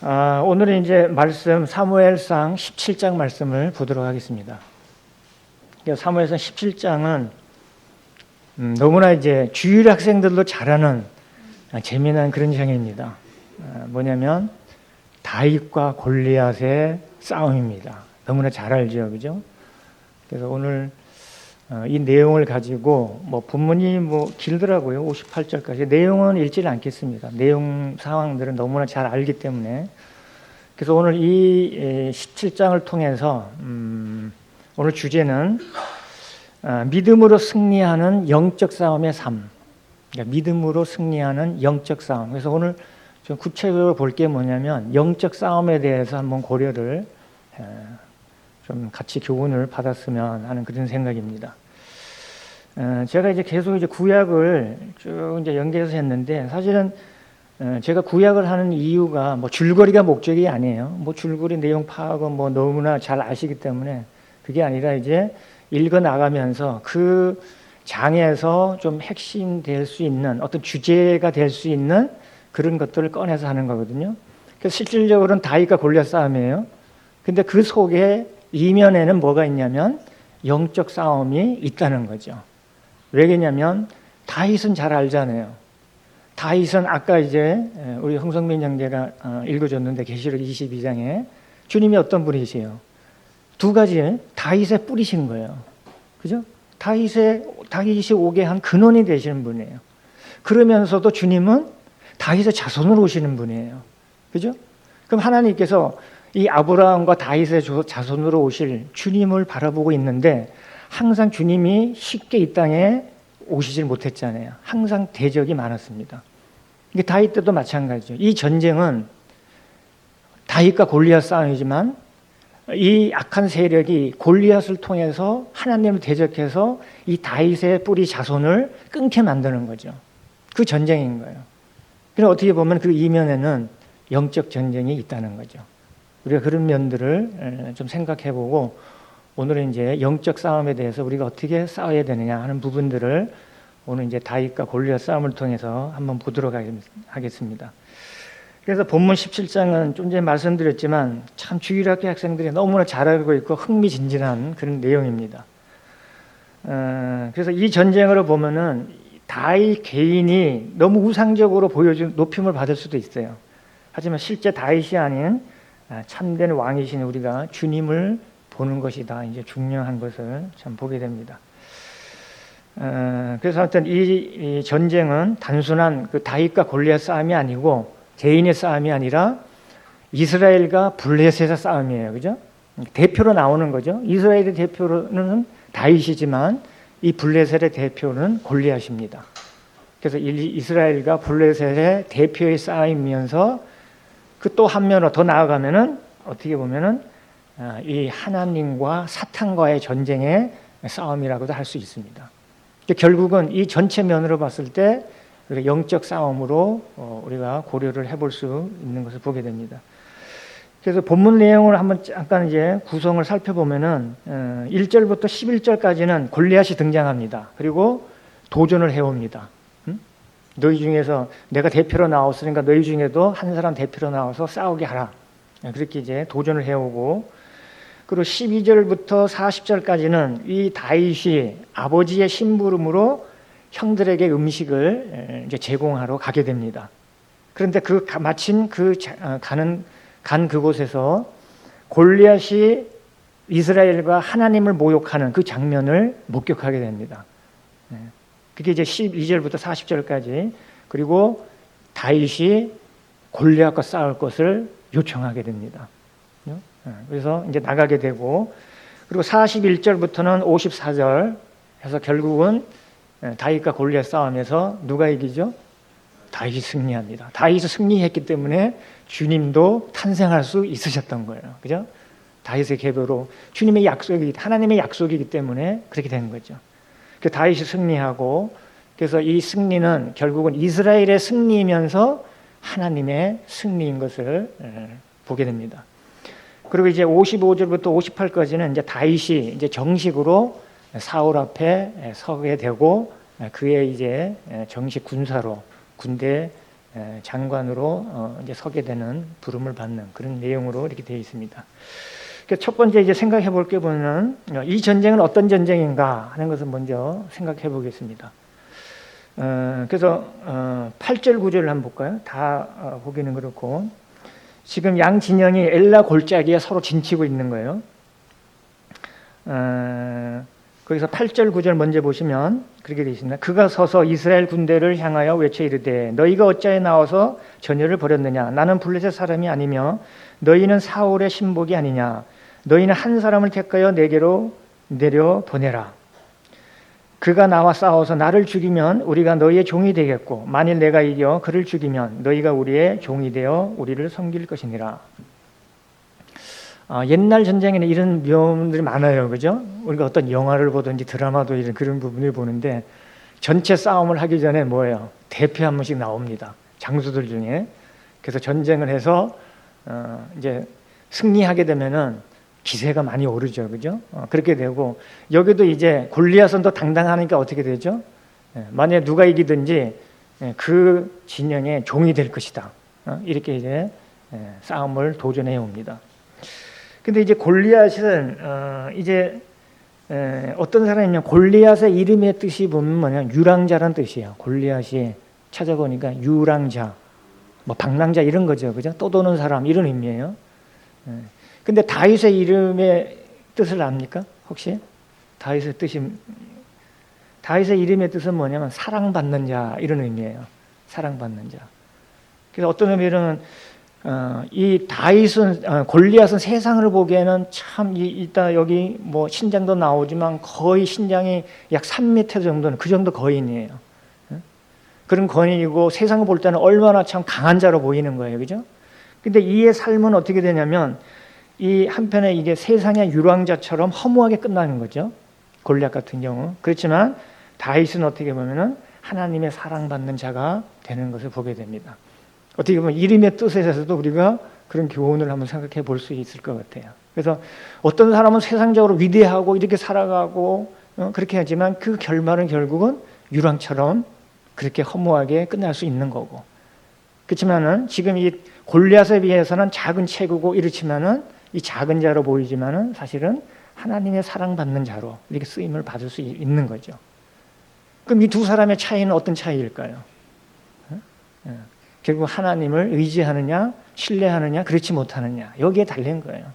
오늘은 이제 말씀 사무엘상 17장 말씀을 보도록 하겠습니다. 사무엘상 17장은 너무나 이제 주일 학생들도 잘 아는 재미난 그런 장면입니다. 뭐냐면 다윗과 골리앗의 싸움입니다. 너무나 잘 알죠, 그죠? 그래서 오늘 이 내용을 가지고 본문이 길더라고요. 58절까지. 내용은 읽지는 않겠습니다. 내용 상황들은 너무나 잘 알기 때문에. 그래서 오늘 이 17장을 통해서 오늘 주제는 믿음으로 승리하는 영적 싸움의 삶. 그러니까 믿음으로 승리하는 영적 싸움. 그래서 오늘 좀 구체적으로 볼 게 뭐냐면 영적 싸움에 대해서 한번 고려를 좀 같이 교훈을 받았으면 하는 그런 생각입니다. 제가 이제 계속 이제 구약을 쭉 이제 연계해서 했는데 사실은 제가 구약을 하는 이유가 줄거리가 목적이 아니에요. 줄거리 내용 파악은 너무나 잘 아시기 때문에 그게 아니라 이제 읽어 나가면서 그 장에서 좀 핵심 될 수 있는 어떤 주제가 될 수 있는 그런 것들을 꺼내서 하는 거거든요. 그래서 실질적으로는 다윗과 골리앗 싸움이에요. 근데 그 속에 이면에는 뭐가 있냐면 영적 싸움이 있다는 거죠. 왜냐면 다윗은 잘 알잖아요. 다윗은 아까 이제 우리 홍성민 형제가 읽어줬는데 계시록 22장에 주님이 어떤 분이세요? 두 가지 다윗의 뿌리신 거예요. 그죠? 다윗이 오게 한 근원이 되시는 분이에요. 그러면서도 주님은 다윗의 자손으로 오시는 분이에요. 그죠? 그럼 하나님께서 이 아브라함과 다윗의 자손으로 오실 주님을 바라보고 있는데 항상 주님이 쉽게 이 땅에 오시질 못했잖아요. 항상 대적이 많았습니다. 이게 다윗 때도 마찬가지죠. 이 전쟁은 다윗과 골리앗 싸움이지만 이 악한 세력이 골리앗을 통해서 하나님을 대적해서 이 다윗의 뿌리 자손을 끊게 만드는 거죠. 그 전쟁인 거예요. 그래서 어떻게 보면 그 이면에는 영적 전쟁이 있다는 거죠. 우리가 그런 면들을 좀 생각해보고 오늘은 이제 영적 싸움에 대해서 우리가 어떻게 싸워야 되느냐 하는 부분들을 오늘 이제 다윗과 골리앗 싸움을 통해서 한번 보도록 하겠습니다. 그래서 본문 17장은 좀 전에 말씀드렸지만 참 주일학교 학생들이 너무나 잘 알고 있고 흥미진진한 그런 내용입니다. 그래서 이 전쟁으로 보면은 다윗 개인이 너무 우상적으로 보여준 높임을 받을 수도 있어요. 하지만 실제 다윗이 아닌 참된 왕이신 우리가 주님을 보는 것이다. 이제 중요한 것을 참 보게 됩니다. 그래서 하여튼 이 전쟁은 단순한 그 다윗과 골리앗 싸움이 아니고 개인의 싸움이 아니라 이스라엘과 블레셋의 싸움이에요. 그죠? 대표로 나오는 거죠. 이스라엘의 대표는 다윗이지만 이 블레셋의 대표는 골리앗입니다. 그래서 이스라엘과 블레셋의 대표의 싸움이면서 그 또 한면으로 더 나아가면은 어떻게 보면은 이 하나님과 사탄과의 전쟁의 싸움이라고도 할 수 있습니다. 결국은 이 전체 면으로 봤을 때 영적 싸움으로 우리가 고려를 해볼 수 있는 것을 보게 됩니다. 그래서 본문 내용을 한번 잠깐 이제 구성을 살펴보면은 1절부터 11절까지는 골리앗이 등장합니다. 그리고 도전을 해옵니다. 너희 중에서 내가 대표로 나왔으니까 너희 중에도 한 사람 대표로 나와서 싸우게 하라. 그렇게 이제 도전을 해오고 그리고 12절부터 40절까지는 이 다윗이 아버지의 심부름으로 형들에게 음식을 이제 제공하러 가게 됩니다. 그런데 마침 간 그곳에서 골리앗이 이스라엘과 하나님을 모욕하는 그 장면을 목격하게 됩니다. 그게 이제 12절부터 40절까지 그리고 다윗이 골리앗과 싸울 것을 요청하게 됩니다. 그래서 이제 나가게 되고 그리고 41절부터는 54절 해서 결국은 다윗과 골리앗 싸움에서 누가 이기죠? 다윗이 승리합니다. 다윗이 승리했기 때문에 주님도 탄생할 수 있으셨던 거예요. 그죠? 다윗의 계보로 주님의 약속이 하나님의 약속이기 때문에 그렇게 된 거죠. 그 다윗이 승리하고 그래서 이 승리는 결국은 이스라엘의 승리이면서 하나님의 승리인 것을 보게 됩니다. 그리고 이제 55절부터 58까지는 이제 다윗이 이제 정식으로 사울 앞에 서게 되고 그의 이제 정식 군사로 군대 장관으로 이제 서게 되는 부름을 받는 그런 내용으로 이렇게 되어 있습니다. 첫 번째 이제 생각해 볼 게 보면 이 전쟁은 어떤 전쟁인가 하는 것을 먼저 생각해 보겠습니다. 그래서 8절 9절을 한번 볼까요? 다 보기는 그렇고 지금 양 진영이 엘라 골짜기에 서로 진치고 있는 거예요. 거기서 8절 9절 먼저 보시면 그렇게 되어 있습니다. 그가 서서 이스라엘 군대를 향하여 외쳐 이르되 너희가 어찌하여 나와서 전열을 벌였느냐 나는 블레셋 사람이 아니며 너희는 사울의 신복이 아니냐 너희는 한 사람을 택하여 내게로 내려 보내라. 그가 나와 싸워서 나를 죽이면 우리가 너희의 종이 되겠고 만일 내가 이겨 그를 죽이면 너희가 우리의 종이 되어 우리를 섬길 것이니라. 옛날 전쟁에는 이런 묘들이 많아요, 그죠? 우리가 어떤 영화를 보든지 드라마도 이런 그런 부분을 보는데 전체 싸움을 하기 전에 뭐예요? 대표 한 번씩 나옵니다. 장수들 중에. 그래서 전쟁을 해서 이제 승리하게 되면은 기세가 많이 오르죠, 그죠? 그렇게 되고 여기도 이제 골리앗은 더 당당하니까 어떻게 되죠? 만약에 누가 이기든지 그 진영의 종이 될 것이다. 이렇게 이제 싸움을 도전해 옵니다. 근데 이제 골리앗은 이제 어떤 사람이냐면 골리앗의 이름의 뜻이 보면 뭐냐 유랑자란 뜻이에요. 골리앗이 찾아보니까 유랑자, 뭐 방랑자 이런 거죠, 그죠? 떠도는 사람 이런 의미예요. 근데 다윗의 이름의 뜻을 압니까? 혹시 다윗의 이름의 뜻은 뭐냐면 사랑받는 자 이런 의미예요. 사랑받는 자. 그래서 어떤 의미로는 이 다윗은 골리앗은 세상을 보기에는 참 이따 여기 뭐 신장도 나오지만 거의 신장이 약 3m 정도는 그 정도 거인이에요. 그런 거인이고 세상을 볼 때는 얼마나 참 강한 자로 보이는 거예요, 그죠? 근데 이의 삶은 어떻게 되냐면 이 한편에 이게 세상의 유랑자처럼 허무하게 끝나는 거죠. 골리앗 같은 경우. 그렇지만 다윗은 어떻게 보면은 하나님의 사랑받는 자가 되는 것을 보게 됩니다. 어떻게 보면 이름의 뜻에서도 우리가 그런 교훈을 한번 생각해 볼 수 있을 것 같아요. 그래서 어떤 사람은 세상적으로 위대하고 이렇게 살아가고 그렇게 하지만 그 결말은 결국은 유랑처럼 그렇게 허무하게 끝날 수 있는 거고. 그렇지만은 지금 이 골리앗에 비해서는 작은 체구고 이렇지만은 이 작은 자로 보이지만은 사실은 하나님의 사랑받는 자로 이렇게 쓰임을 받을 수 있는 거죠. 그럼 이 두 사람의 차이는 어떤 차이일까요? 결국 하나님을 의지하느냐, 신뢰하느냐, 그렇지 못하느냐 여기에 달린 거예요.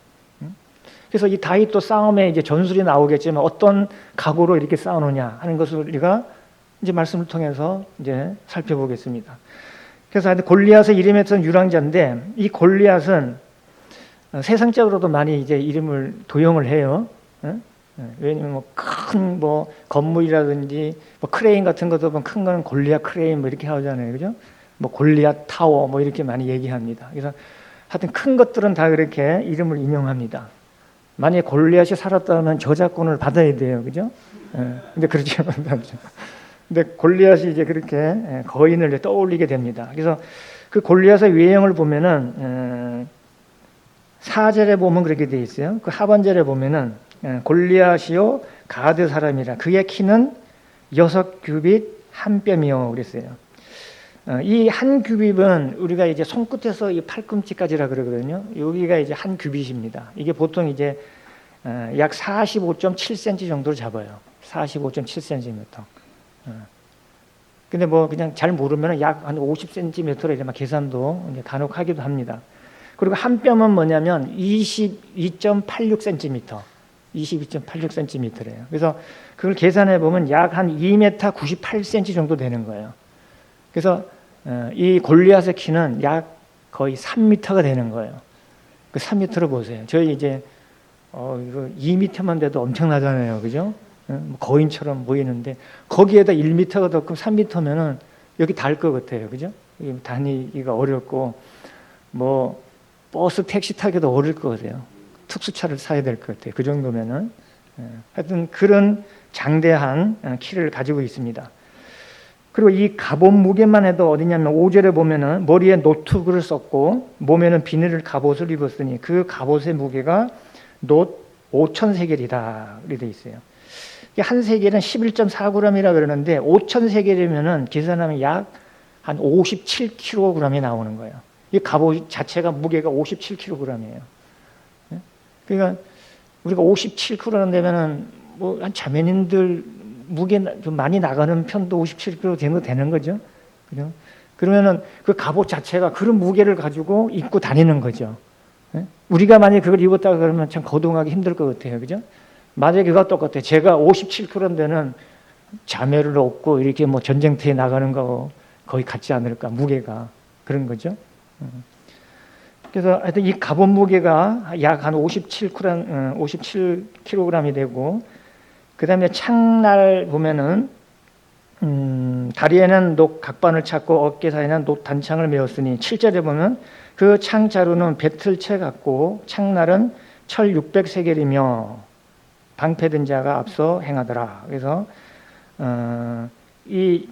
그래서 이 다윗도 싸움에 이제 전술이 나오겠지만 어떤 각오로 이렇게 싸우느냐 하는 것을 우리가 이제 말씀을 통해서 이제 살펴보겠습니다. 그래서 골리앗의 이름에서는 유랑자인데 이 골리앗은 세상적으로도 많이 이제 이름을 도용을 해요. 왜냐면 큰 뭐 건물이라든지 뭐 크레인 같은 것도 보면 큰 거는 골리앗 크레인 뭐 이렇게 하잖아요, 그죠? 뭐 골리앗 타워 뭐 이렇게 많이 얘기합니다. 그래서 하여튼 큰 것들은 다 그렇게 이름을 인용합니다. 만약에 골리앗이 살았다면 저작권을 받아야 돼요, 그죠? 근데 그렇지 않죠. 근데 골리앗이 이제 그렇게 거인을 떠올리게 됩니다. 그래서 그 골리앗의 외형을 보면은 4절에 보면 그렇게 돼 있어요. 그 하반절에 보면은 골리앗이요 가드 사람이라 그의 키는 6규빗 한 뼘이요 그랬어요. 이 한 규빗은 우리가 이제 손끝에서 이 팔꿈치까지라 그러거든요. 여기가 이제 한 규빗입니다. 이게 보통 이제 약 45.7cm 정도를 잡아요. 45.7cm. 근데 뭐 그냥 잘 모르면 약 한 50cm로 이렇게 막 계산도 이제 간혹 하기도 합니다. 그리고 한 뼘은 뭐냐면 22.86cm. 22.86cm래요. 그래서 그걸 계산해 보면 약 한 2m 98cm 정도 되는 거예요. 그래서 이 골리앗의 키는 약 거의 3m가 되는 거예요. 그 3m로 보세요. 저희 이제 이거 2m만 돼도 엄청나잖아요, 그죠? 거인처럼 보이는데 거기에다 1m가 더 크면 3m면은 여기 닿을 것 같아요, 그죠? 다니기가 어렵고 뭐 버스 택시 타기도 어려울 것 같아요. 특수차를 사야 될 것 같아요. 그 정도면은 하여튼 그런 장대한 키를 가지고 있습니다. 그리고 이 갑옷 무게만 해도 어디냐면 5절에 보면은 머리에 노트구를 썼고 몸에는 비늘을 갑옷을 입었으니 그 갑옷의 무게가 놋 5,000세겔이다 이렇게 돼 있어요. 한 세겔은 11.4g이라 그러는데 5,000세겔이면은 계산하면 약 한 57kg이 나오는 거예요. 이 갑옷 자체가 무게가 57kg이에요. 그러니까 우리가 57kg 되면은 뭐 한 자매님들 무게 좀 많이 나가는 편도 57kg 정도 되는 거죠. 그죠? 그러면은 그 갑옷 자체가 그런 무게를 가지고 입고 다니는 거죠. 우리가 만약에 그걸 입었다 그러면 참 거동하기 힘들 것 같아요. 그죠? 만약에 그거 똑같아요. 제가 57kg 되는 자매를 얻고 이렇게 뭐 전쟁터에 나가는 거 거의 같지 않을까, 무게가. 그런 거죠. 그래서 하여튼 이 갑옷 무게가 약 한 57kg이 되고, 그 다음에 창날 보면은, 다리에는 녹 각반을 찾고 어깨 사이에는 녹 단창을 메었으니, 7절에 보면 그 창자루는 배틀채 같고 창날은 철 600세겔이며 방패든 자가 앞서 행하더라. 그래서 이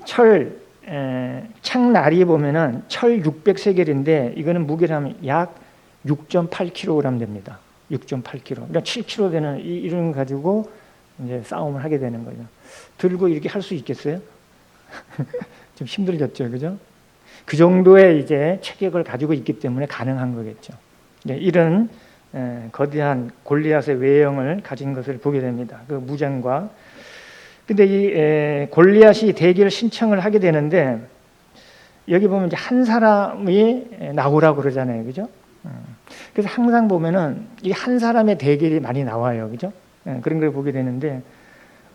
창날이 보면은 철 600세겔인데 이거는 무게라면 약 6.8kg 됩니다. 6.8kg. 그러니까 7kg 되는 이런 가지고 이제 싸움을 하게 되는 거죠. 들고 이렇게 할 수 있겠어요? 좀 힘들겠죠, 그죠? 그 정도의 이제 체격을 가지고 있기 때문에 가능한 거겠죠. 이런 거대한 골리앗의 외형을 가진 것을 보게 됩니다. 그 무장과. 근데 이 골리앗이 대기를 신청을 하게 되는데, 여기 보면 이제 한 사람이 나오라고 그러잖아요, 그죠? 그래서 항상 보면은 이 한 사람의 대결이 많이 나와요, 그죠? 그런 걸 보게 되는데,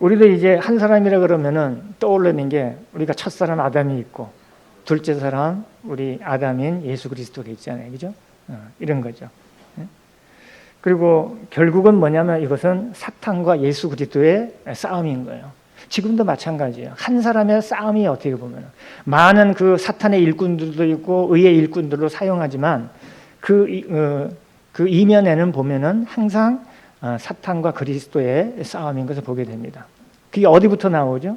우리도 이제 한 사람이라 그러면은 떠오르는 게 우리가 첫사람 아담이 있고, 둘째 사람 우리 아담인 예수 그리스도가 있잖아요, 그죠? 이런 거죠. 그리고 결국은 뭐냐면 이것은 사탄과 예수 그리스도의 싸움인 거예요. 지금도 마찬가지예요. 한 사람의 싸움이 어떻게 보면 많은 그 사탄의 일꾼들도 있고 의의 일꾼들로 사용하지만 그 이면에는 보면은 항상 사탄과 그리스도의 싸움인 것을 보게 됩니다. 그게 어디부터 나오죠?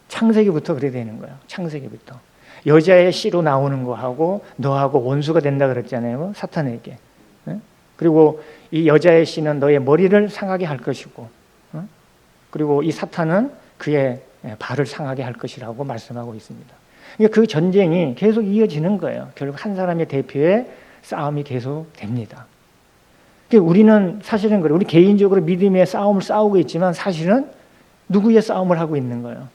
창세기부터 그래 되는 거예요. 창세기부터. 여자의 씨로 나오는 거하고 너하고 원수가 된다 그랬잖아요. 사탄에게. 그리고 이 여자의 씨는 너의 머리를 상하게 할 것이고, 그리고 이 사탄은 그의 발을 상하게 할 것이라고 말씀하고 있습니다. 그러니까 그 전쟁이 계속 이어지는 거예요. 결국 한 사람의 대표의 싸움이 계속 됩니다. 그러니까 우리는 사실은 그래요. 우리 개인적으로 믿음의 싸움을 싸우고 있지만 사실은 누구의 싸움을 하고 있는 거예요?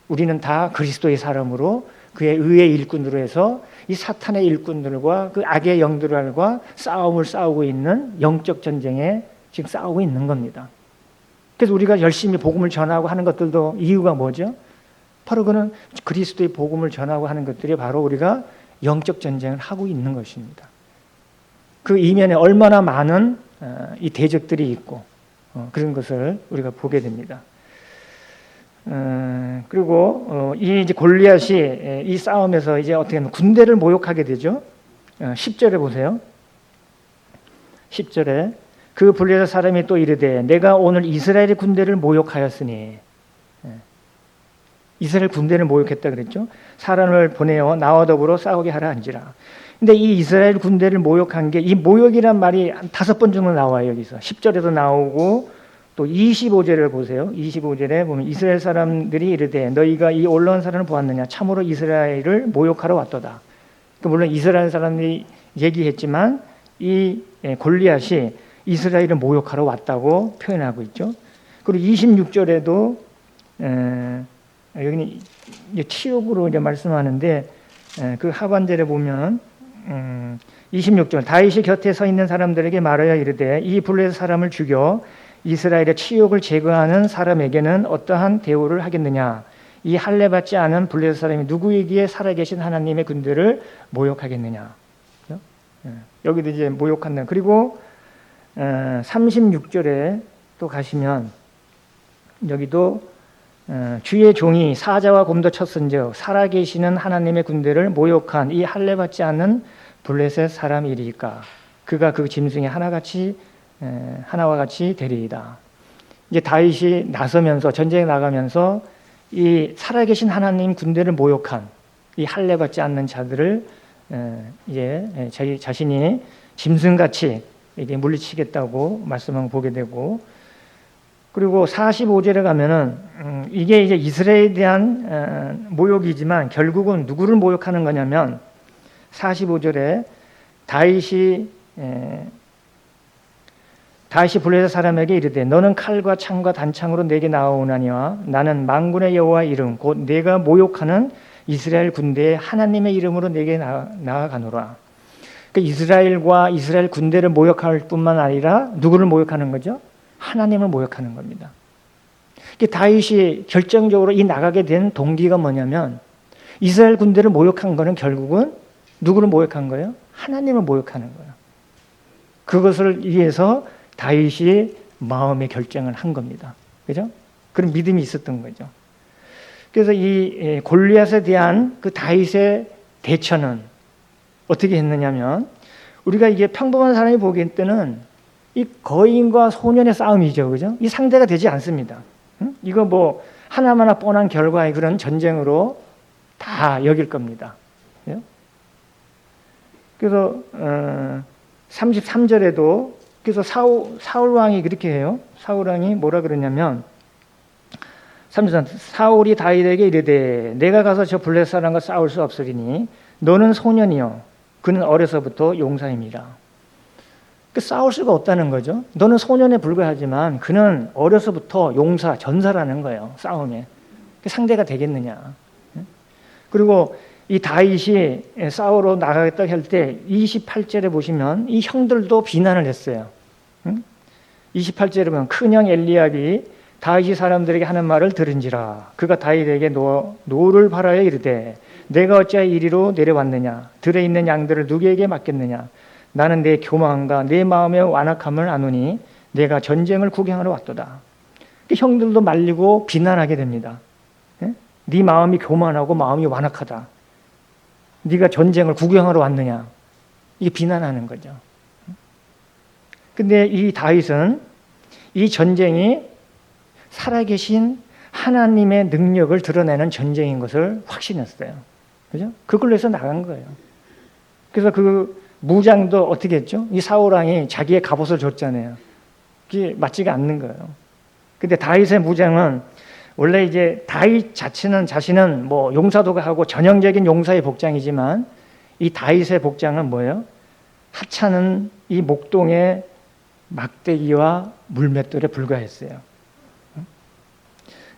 우리는 다 그리스도의 사람으로 그의 의의 일꾼으로 해서 이 사탄의 일꾼들과 그 악의 영들과 싸움을 싸우고 있는 영적 전쟁에 지금 싸우고 있는 겁니다. 그래서 우리가 열심히 복음을 전하고 하는 것들도 이유가 뭐죠? 바로 그는 그리스도의 복음을 전하고 하는 것들이 바로 우리가 영적 전쟁을 하고 있는 것입니다. 그 이면에 얼마나 많은 이 대적들이 있고 그런 것을 우리가 보게 됩니다. 그리고 이 이제 골리앗이 이 싸움에서 이제 어떻게 하면 군대를 모욕하게 되죠. 10절에 보세요. 10절에 그 블레셋 사람이 또 이르되 내가 오늘 이스라엘의 군대를 모욕하였으니, 이스라엘 군대를 모욕했다 그랬죠. 사람을 보내어 나와 더불어 싸우게 하라 한지라. 근데 이 이스라엘 군대를 모욕한 게, 이 모욕이란 말이 한 5번 정도 나와요. 여기서 10절에도 나오고 또 25절을 보세요. 25절에 보면 이스라엘 사람들이 이르되 너희가 이 올라온 사람을 보았느냐? 참으로 이스라엘을 모욕하러 왔도다. 물론 이스라엘 사람들이 얘기했지만 이 골리앗이 이스라엘을 모욕하러 왔다고 표현하고 있죠. 그리고 26절에도 여기는 치욕으로 이제 말씀하는데, 그 하반절에 보면 26절 다윗이 곁에 서 있는 사람들에게 말하여 이르되 이 블레셋 사람을 죽여 이스라엘의 치욕을 제거하는 사람에게는 어떠한 대우를 하겠느냐? 이 할례 받지 않은 블레셋 사람이 누구이기에 살아계신 하나님의 군대를 모욕하겠느냐? 여기도 이제 모욕한다. 그리고 36절에 또 가시면 여기도 주의 종이 사자와 곰도 쳤은즉 살아계시는 하나님의 군대를 모욕한 이 할례 받지 않는 블레셋 사람이리까 그가 그 짐승의 하나와 같이 되리이다. 이제 다윗이 나서면서 전쟁에 나가면서 이 살아계신 하나님 군대를 모욕한 이 할례 받지 않는 자들을 이제 자신이 짐승같이 이게 물리치겠다고 말씀을 보게 되고, 그리고 45절에 가면은 이게 이제 이스라엘에 대한 모욕이지만 결국은 누구를 모욕하는 거냐면 45절에 다윗이 블레셋 사람에게 이르되 너는 칼과 창과 단창으로 내게 나아오나니와 나는 만군의 여호와의 이름 곧 내가 모욕하는 이스라엘 군대의 하나님의 이름으로 내게 나아가노라. 그러니까 이스라엘과 이스라엘 군대를 모욕할 뿐만 아니라 누구를 모욕하는 거죠? 하나님을 모욕하는 겁니다. 다윗이 결정적으로 이 나가게 된 동기가 뭐냐면 이스라엘 군대를 모욕한 거는 결국은 누구를 모욕한 거예요? 하나님을 모욕하는 거예요. 그것을 위해서 다윗이 마음의 결정을 한 겁니다. 그죠? 그런 믿음이 있었던 거죠. 그래서 이 골리앗에 대한 그 다윗의 대처는 어떻게 했느냐면 우리가 이게 평범한 사람이 보기엔 때는 이 거인과 소년의 싸움이죠. 그죠? 이 상대가 되지 않습니다. 이거 뭐 하나마나 뻔한 결과의 그런 전쟁으로 다 여길 겁니다. 그래서 33절에도 그래서 사울 왕이 그렇게 해요. 사울 왕이 뭐라 그러냐면 33절 사울이 다윗에게 이르되 내가 가서 저 블레셋 사람과 싸울 수 없으리니 너는 소년이요 그는 어려서부터 용사임이라. 싸울 수가 없다는 거죠. 너는 소년에 불과하지만 그는 어려서부터 용사, 전사라는 거예요. 싸움에. 상대가 되겠느냐. 그리고 이 다윗이 싸우러 나가겠다고 할 때 28절에 보시면 이 형들도 비난을 했어요. 28절에 보면 큰형 엘리압이 다윗이 사람들에게 하는 말을 들은지라 그가 다윗에게 노를 바라여 이르되 내가 어찌하여 이리로 내려왔느냐 들에 있는 양들을 누구에게 맡겼느냐 나는 내 교만과 내 마음의 완악함을 아노니 내가 전쟁을 구경하러 왔도다. 형들도 말리고 비난하게 됩니다. 네 마음이 교만하고 마음이 완악하다. 네가 전쟁을 구경하러 왔느냐. 이게 비난하는 거죠. 근데 이 다윗은 이 전쟁이 살아계신 하나님의 능력을 드러내는 전쟁인 것을 확신했어요. 그죠? 그걸로 해서 나간 거예요. 그래서 그 무장도 어떻게 했죠? 이 사울왕이 자기의 갑옷을 줬잖아요. 그게 맞지가 않는 거예요. 근데 다윗의 무장은 원래 이제 다윗 자신은 뭐 용사도 하고 전형적인 용사의 복장이지만 이 다윗의 복장은 뭐예요? 하찮은 이 목동의 막대기와 물맷돌에 불과했어요.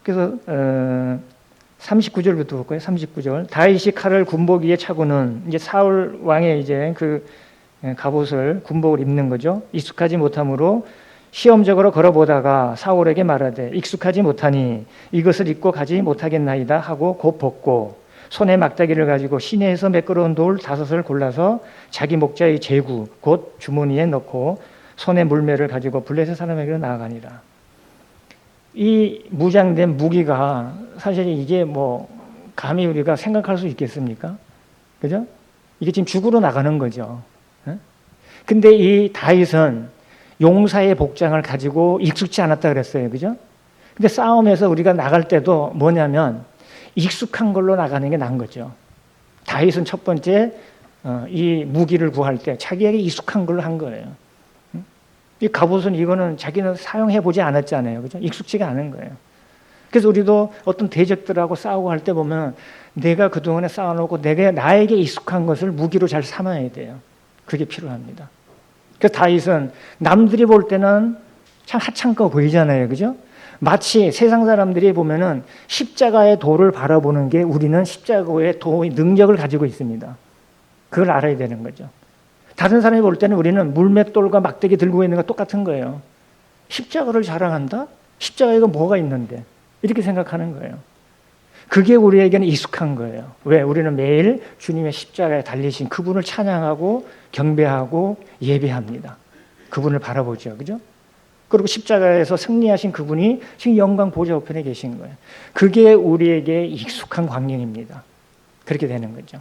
그래서 39절부터 볼까요? 39절. 다윗이 칼을 군복 위에 차고는 이제 사울 왕의 이제 그 갑옷을 군복을 입는 거죠. 익숙하지 못함으로 시험적으로 걸어보다가 사울에게 말하되 익숙하지 못하니 이것을 입고 가지 못하겠나이다 하고 곧 벗고 손에 막대기를 가지고 시내에서 매끄러운 돌 5을 골라서 자기 목자의 제구 곧 주머니에 넣고 손에 물매를 가지고 블레셋 사람에게로 나아가니라. 이 무장된 무기가 사실 이게 뭐 감히 우리가 생각할 수 있겠습니까? 그죠? 이게 지금 죽으러 나가는 거죠. 근데 이 다윗은 용사의 복장을 가지고 익숙지 않았다 그랬어요. 그죠? 근데 싸움에서 우리가 나갈 때도 뭐냐면 익숙한 걸로 나가는 게 나은 거죠. 다윗은 첫 번째 이 무기를 구할 때 자기에게 익숙한 걸로 한 거예요. 이 갑옷은 이거는 자기는 사용해 보지 않았잖아요. 그죠? 익숙지가 않은 거예요. 그래서 우리도 어떤 대적들하고 싸우고 할 때 보면 내가 그동안에 쌓아놓고 나에게 익숙한 것을 무기로 잘 삼아야 돼요. 그게 필요합니다. 그래서 다윗은 남들이 볼 때는 참 하찮고 보이잖아요. 그죠? 마치 세상 사람들이 보면은 십자가의 도를 바라보는 게 우리는 십자가의 도의 능력을 가지고 있습니다. 그걸 알아야 되는 거죠. 다른 사람이 볼 때는 우리는 물맷돌과 막대기 들고 있는 거 똑같은 거예요. 십자가를 자랑한다? 십자가에 뭐가 있는데? 이렇게 생각하는 거예요. 그게 우리에게는 익숙한 거예요. 왜? 우리는 매일 주님의 십자가에 달리신 그분을 찬양하고 경배하고 예배합니다. 그분을 바라보죠. 그죠? 그리고 십자가에서 승리하신 그분이 지금 영광 보좌 우편에 계신 거예요. 그게 우리에게 익숙한 광경입니다. 그렇게 되는 거죠.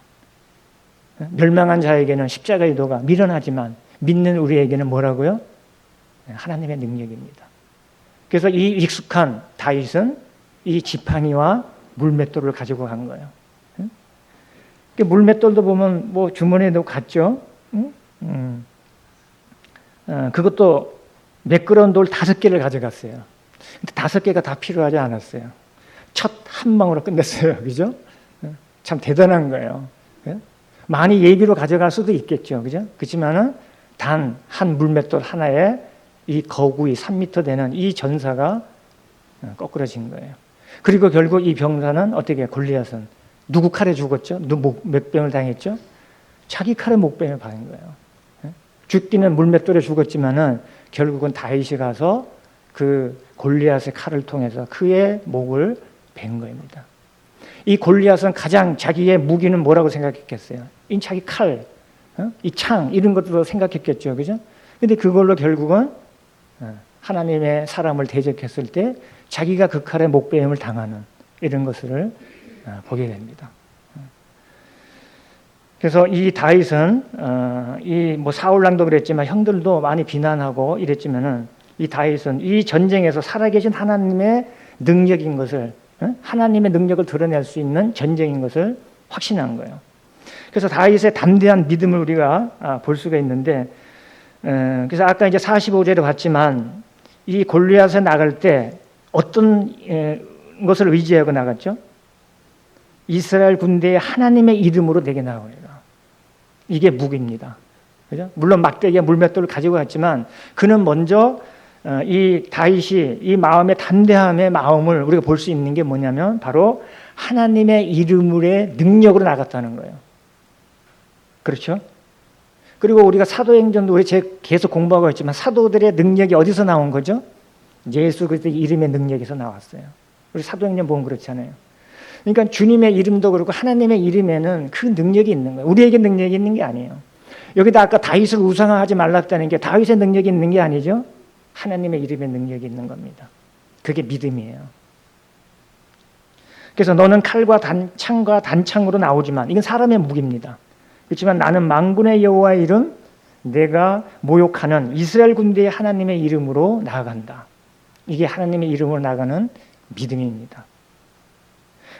멸망한 자에게는 십자가의 도가 미련하지만 믿는 우리에게는 뭐라고요? 하나님의 능력입니다. 그래서 이 익숙한 다윗은 이 지팡이와 물맷돌을 가지고 간 거예요. 물맷돌도 보면 뭐 주머니에도 갔죠. 그것도 매끄러운 돌 5개를 가져갔어요. 근데 5개가 다 필요하지 않았어요. 첫 한 방으로 끝냈어요. 그죠? 참 대단한 거예요. 많이 예비로 가져갈 수도 있겠죠. 그죠? 그렇지만은 단 한 물맷돌 하나에 이 거구이 3m 되는 이 전사가 거꾸러진 거예요. 그리고 결국 이 병사는 어떻게 골리앗은 누구 칼에 죽었죠? 몇 병을 당했죠? 자기 칼에 목병을 받은 거예요. 죽기는 물맷돌에 죽었지만은 결국은 다윗이 가서 그 골리앗의 칼을 통해서 그의 목을 벤 겁니다. 이 골리앗은 가장 자기의 무기는 뭐라고 생각했겠어요? 이 자기 칼, 이 창 이런 것도 생각했겠죠, 그죠? 근데 그걸로 결국은 하나님의 사람을 대적했을 때 자기가 그 칼에 목베임을 당하는 이런 것을 보게 됩니다. 그래서 이 다윗은 이 뭐 사울랑도 그랬지만 형들도 많이 비난하고 이랬지만은 이 다윗은 이 전쟁에서 살아계신 하나님의 능력인 것을 하나님의 능력을 드러낼 수 있는 전쟁인 것을 확신한 거예요. 그래서 다윗의 담대한 믿음을 우리가 볼 수가 있는데 그래서 아까 이제 45절에 봤지만 이 골리앗에 나갈 때 어떤 것을 의지하고 나갔죠? 이스라엘 군대의 하나님의 이름으로 내게 나오리라. 이게 무기입니다. 그죠? 물론 막대기와 물맷돌을 가지고 갔지만 그는 먼저 이 다윗이 이 마음의 담대함의 마음을 우리가 볼 수 있는 게 뭐냐면 바로 하나님의 이름의 능력으로 나갔다는 거예요. 그렇죠? 그리고 우리가 사도행전도 우리 계속 공부하고 있지만 사도들의 능력이 어디서 나온 거죠? 예수 그리스도의 이름의 능력에서 나왔어요. 우리 사도행전 보면 그렇잖아요. 그러니까 주님의 이름도 그렇고 하나님의 이름에는 그 능력이 있는 거예요. 우리에게 능력이 있는 게 아니에요. 여기다 아까 다윗을 우상화하지 말랐다는 게 다윗의 능력이 있는 게 아니죠. 하나님의 이름의 능력이 있는 겁니다. 그게 믿음이에요. 그래서 너는 칼과 창과 단창으로 나오지만 이건 사람의 무기입니다. 그렇지만 나는 만군의 여호와의 이름 내가 모욕하는 이스라엘 군대의 하나님의 이름으로 나아간다. 이게 하나님의 이름으로 나가는 믿음입니다.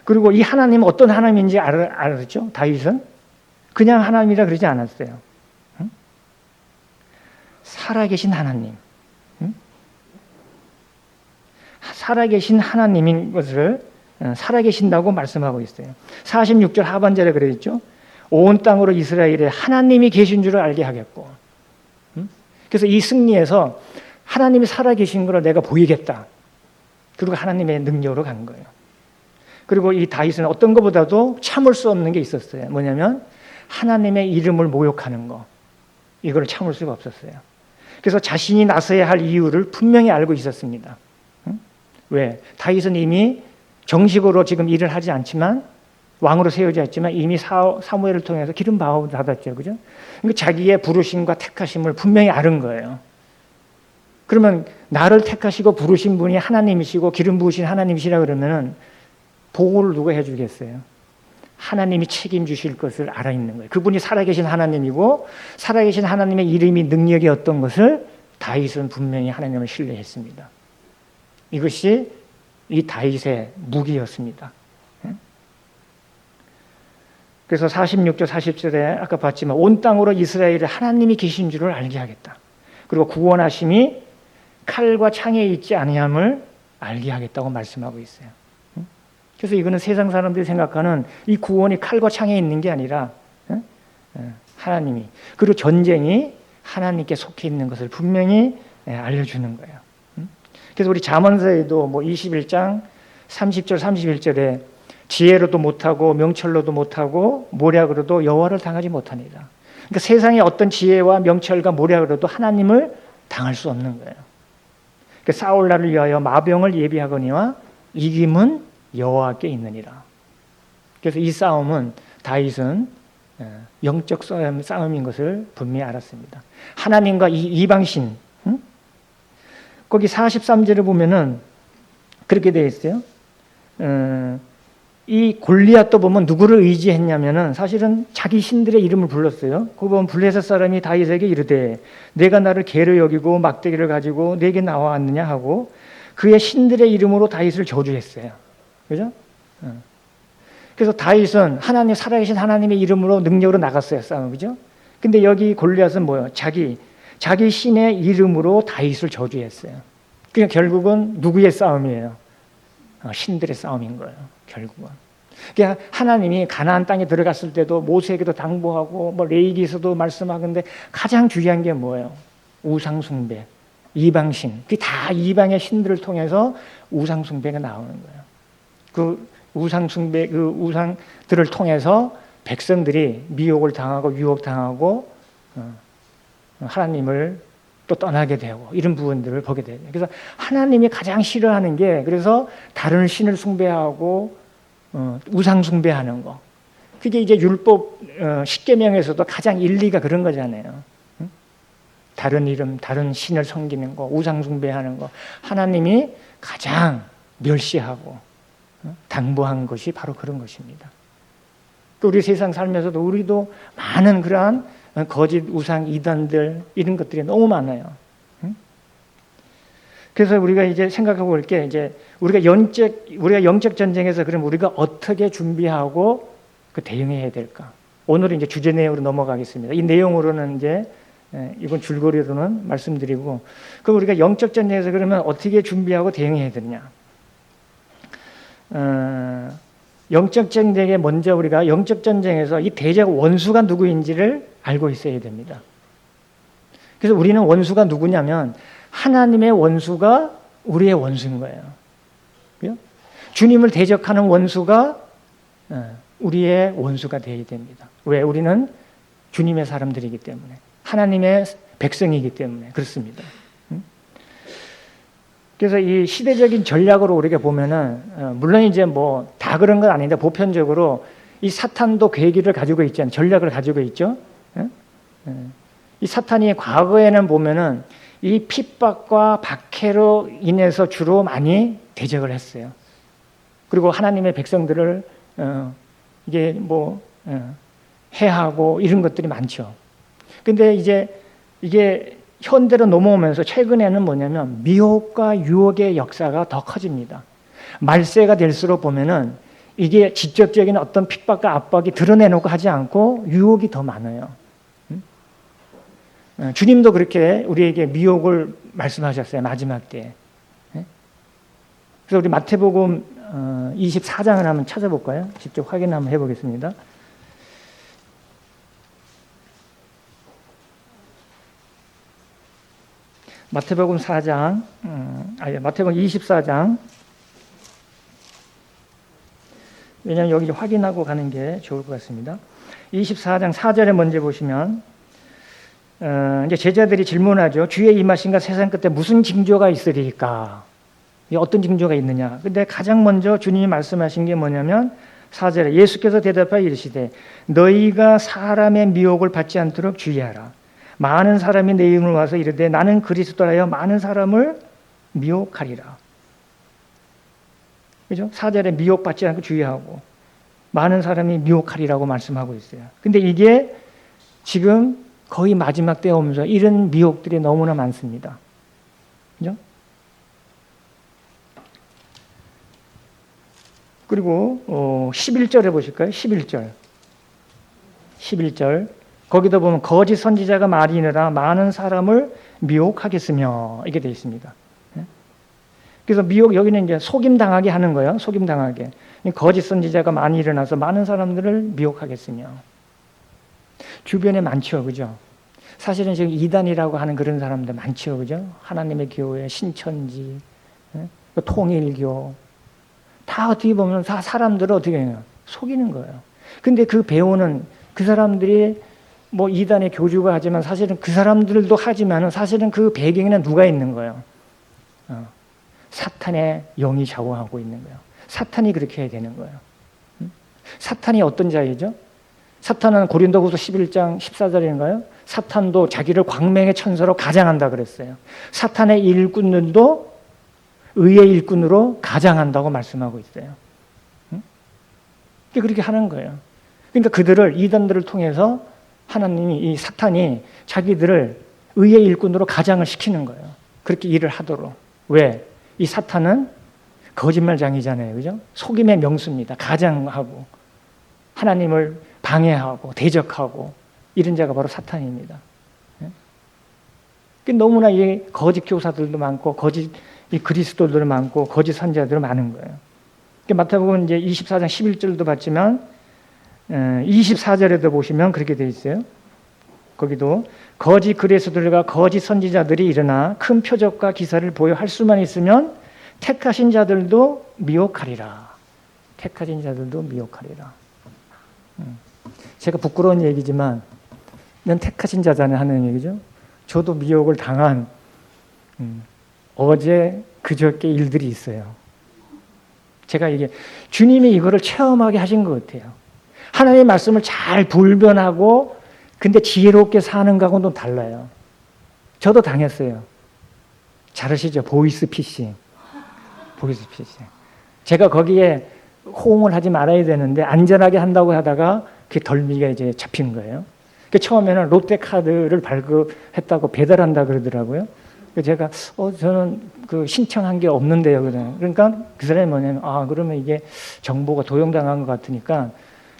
그리고 이 하나님은 어떤 하나님인지 알았죠? 다윗은 그냥 하나님이라 그러지 않았어요. 응? 살아계신 하나님. 응? 살아계신 하나님인 것을 살아계신다고 말씀하고 있어요. 46절 하반절에 그랬죠. 온 땅으로 이스라엘에 하나님이 계신 줄을 알게 하겠고. 그래서 이 승리에서 하나님이 살아계신 걸 내가 보이겠다. 그리고 하나님의 능력으로 간 거예요. 그리고 이 다윗은 어떤 것보다도 참을 수 없는 게 있었어요. 뭐냐면 하나님의 이름을 모욕하는 거. 이걸 참을 수가 없었어요. 그래서 자신이 나서야 할 이유를 분명히 알고 있었습니다. 왜? 다윗은 이미 정식으로 지금 일을 하지 않지만 왕으로 세워져 있지만 이미 사무엘을 통해서 기름 부음을 받았죠. 그죠? 그러니까 자기의 부르심과 택하심을 분명히 아는 거예요. 그러면 나를 택하시고 부르신 분이 하나님이시고 기름 부으신 하나님이시라 그러면은 보호를 누가 해주겠어요? 하나님이 책임주실 것을 알아 있는 거예요. 그분이 살아계신 하나님이고 살아계신 하나님의 이름이 능력이 어떤 것을 다윗은 분명히 하나님을 신뢰했습니다. 이것이 이 다윗의 무기였습니다. 그래서 46절 40절에 아까 봤지만 온 땅으로 이스라엘에 하나님이 계신 줄을 알게 하겠다. 그리고 구원하심이 칼과 창에 있지 아니함을 알게 하겠다고 말씀하고 있어요. 그래서 이거는 세상 사람들이 생각하는 이 구원이 칼과 창에 있는 게 아니라 하나님이 그리고 전쟁이 하나님께 속해 있는 것을 분명히 알려주는 거예요. 그래서 우리 잠언서에도 뭐 21장 30절 31절에 지혜로도 못하고 명철로도 못하고 모략으로도 여호와를 당하지 못하니라. 그러니까 세상에 어떤 지혜와 명철과 모략으로도 하나님을 당할 수 없는 거예요. 그러니까 싸울 날을 위하여 마병을 예비하거니와 이김은 여호와께 있느니라. 그래서 이 싸움은 다윗은 영적 싸움인 것을 분명히 알았습니다. 하나님과 이 이방신, 거기 43절을 보면은 그렇게 되어 있어요. 이 골리앗도 보면 누구를 의지했냐면은 사실은 자기 신들의 이름을 불렀어요. 거기 보면 블레셋 사람이 다윗에게 이르되 내가 나를 개로 여기고 막대기를 가지고 내게 나와왔느냐 하고 그의 신들의 이름으로 다윗을 저주했어요. 그죠? 그래서 다윗은 하나님 살아계신 하나님의 이름으로 능력으로 나갔어요. 싸움. 그죠? 근데 여기 골리앗은 뭐예요? 자기 신의 이름으로 다윗을 저주했어요. 그러니까 결국은 누구의 싸움이에요? 신들의 싸움인 거예요. 결국은. 그러니까 하나님이 가나안 땅에 들어갔을 때도 모세에게도 당부하고 뭐 레위기에서도 말씀하는데 가장 중요한 게 뭐예요? 우상 숭배, 이방신. 그게 다 이방의 신들을 통해서 우상 숭배가 나오는 거예요. 그 우상 숭배, 그 우상들을 통해서 백성들이 미혹을 당하고 유혹당하고 하나님을 또 떠나게 되고 이런 부분들을 보게 돼요. 그래서 하나님이 가장 싫어하는 게 그래서 다른 신을 숭배하고 우상 숭배하는 거. 그게 이제 율법 10계명에서도 가장 일리가 그런 거잖아요. 다른 이름, 다른 신을 섬기는 거, 우상 숭배하는 거. 하나님이 가장 멸시하고 당부한 것이 바로 그런 것입니다. 또 우리 세상 살면서도 우리도 많은 그러한 거짓 우상 이단들 이런 것들이 너무 많아요. 그래서 우리가 이제 생각하고 볼 게 이제 우리가 영적 전쟁에서 그럼 우리가 어떻게 준비하고 그 대응해야 될까? 오늘은 이제 주제 내용으로 넘어가겠습니다. 이 내용으로는 이제 이번 줄거리로는 말씀드리고 그럼 우리가 영적 전쟁에서 그러면 어떻게 준비하고 대응해야 되느냐? 영적 전쟁에 먼저 우리가 영적 전쟁에서 이 대적 원수가 누구인지를 알고 있어야 됩니다. 그래서 우리는 원수가 누구냐면 하나님의 원수가 우리의 원수인 거예요. 그죠? 주님을 대적하는 원수가 우리의 원수가 되어야 됩니다. 왜? 우리는 주님의 사람들이기 때문에 하나님의 백성이기 때문에 그렇습니다. 그래서 이 시대적인 전략으로 우리가 보면은 물론 이제 뭐 다 그런 건 아닌데 보편적으로 이 사탄도 계기를 가지고 있잖아요. 전략을 가지고 있죠. 이 사탄이 과거에는 보면은 이 핍박과 박해로 인해서 주로 많이 대적을 했어요. 그리고 하나님의 백성들을 이게 뭐 해하고 이런 것들이 많죠. 근데 이제 이게 현대로 넘어오면서 최근에는 뭐냐면 미혹과 유혹의 역사가 더 커집니다. 말세가 될수록 보면은 이게 직접적인 어떤 핍박과 압박이 드러내놓고 하지 않고 유혹이 더 많아요. 주님도 그렇게 우리에게 미혹을 말씀하셨어요. 마지막 때에. 그래서 우리 마태복음 24장을 한번 찾아볼까요? 직접 확인 한번 해보겠습니다. 마태복음 4장, 마태복음 24장. 왜냐하면 여기 확인하고 가는 게 좋을 것 같습니다. 24장 4절에 먼저 보시면 이제 제자들이 질문하죠. 주의 임하신가 세상 끝에 무슨 징조가 있으리까? 어떤 징조가 있느냐? 근데 가장 먼저 주님이 말씀하신 게 뭐냐면 4절에 예수께서 대답하여 이르시되 너희가 사람의 미혹을 받지 않도록 주의하라. 많은 사람이 내 이름으로 와서 이르되 나는 그리스도라여 많은 사람을 미혹하리라. 그죠? 4절에 미혹받지 않고 주의하고 많은 사람이 미혹하리라고 말씀하고 있어요. 근데 이게 지금 거의 마지막 때에 오면서 이런 미혹들이 너무나 많습니다. 그죠? 그리고 11절에 보실까요? 11절 거기다 보면 거짓 선지자가 말이니라 많은 사람을 미혹하겠으며 이게 되어 있습니다. 그래서 미혹 여기는 이제 속임 당하게 하는 거예요. 속임 당하게. 거짓 선지자가 많이 일어나서 많은 사람들을 미혹하겠으며. 주변에 많죠, 그죠? 사실은 지금 이단이라고 하는 그런 사람들 많죠, 그죠? 하나님의 교회, 신천지, 통일교 다 어떻게 보면 다 사람들을 어떻게 해요? 속이는 거예요. 근데 그 배우는 그 사람들이 뭐 이단의 교주가 하지만 사실은 그 사람들도 하지만은 사실은 그 배경에는 누가 있는 거예요? 사탄의 영이 좌우하고 있는 거예요. 사탄이 그렇게 해야 되는 거예요. 사탄이 어떤 자이죠? 사탄은 고린도후서 11장 14절인가요? 사탄도 자기를 광명의 천사로 가장한다 그랬어요. 사탄의 일꾼들도 의의 일꾼으로 가장한다고 말씀하고 있어요. 그렇게 하는 거예요. 그러니까 그들을 이단들을 통해서 하나님이 이 사탄이 자기들을 의의 일꾼으로 가장을 시키는 거예요. 그렇게 일을 하도록. 왜? 이 사탄은 거짓말장이잖아요. 그죠? 속임의 명수입니다. 가장하고 하나님을 방해하고 대적하고 이런 자가 바로 사탄입니다. 너무나 이 거짓 교사들도 많고 거짓 이 그리스도들 많고 거짓 선지자들 많은 거예요. 마태복음 이제 24장 11절도 봤지만 24절에도 보시면 그렇게 돼 있어요. 거기도 거짓 그리스도들과 거짓 선지자들이 일어나 큰 표적과 기사를 보여 할 수만 있으면 택하신 자들도 미혹하리라. 택하신 자들도 미혹하리라. 제가 부끄러운 얘기지만 난 택하신 자잖아요 하는 얘기죠. 저도 미혹을 당한 어제 그저께 일들이 있어요. 제가 이게 주님이 이거를 체험하게 하신 것 같아요. 하나님의 말씀을 잘 불변하고 근데 지혜롭게 사는 거하고는 달라요. 저도 당했어요. 잘 아시죠? 보이스피싱. 보이스피싱. 제가 거기에 호응을 하지 말아야 되는데 안전하게 한다고 하다가 그 덜미가 이제 잡힌 거예요. 처음에는 롯데카드를 발급했다고 배달한다 그러더라고요. 제가 저는 그 신청한 게 없는데요. 그러니까 그 사람이 뭐냐면 그러면 이게 정보가 도용당한 것 같으니까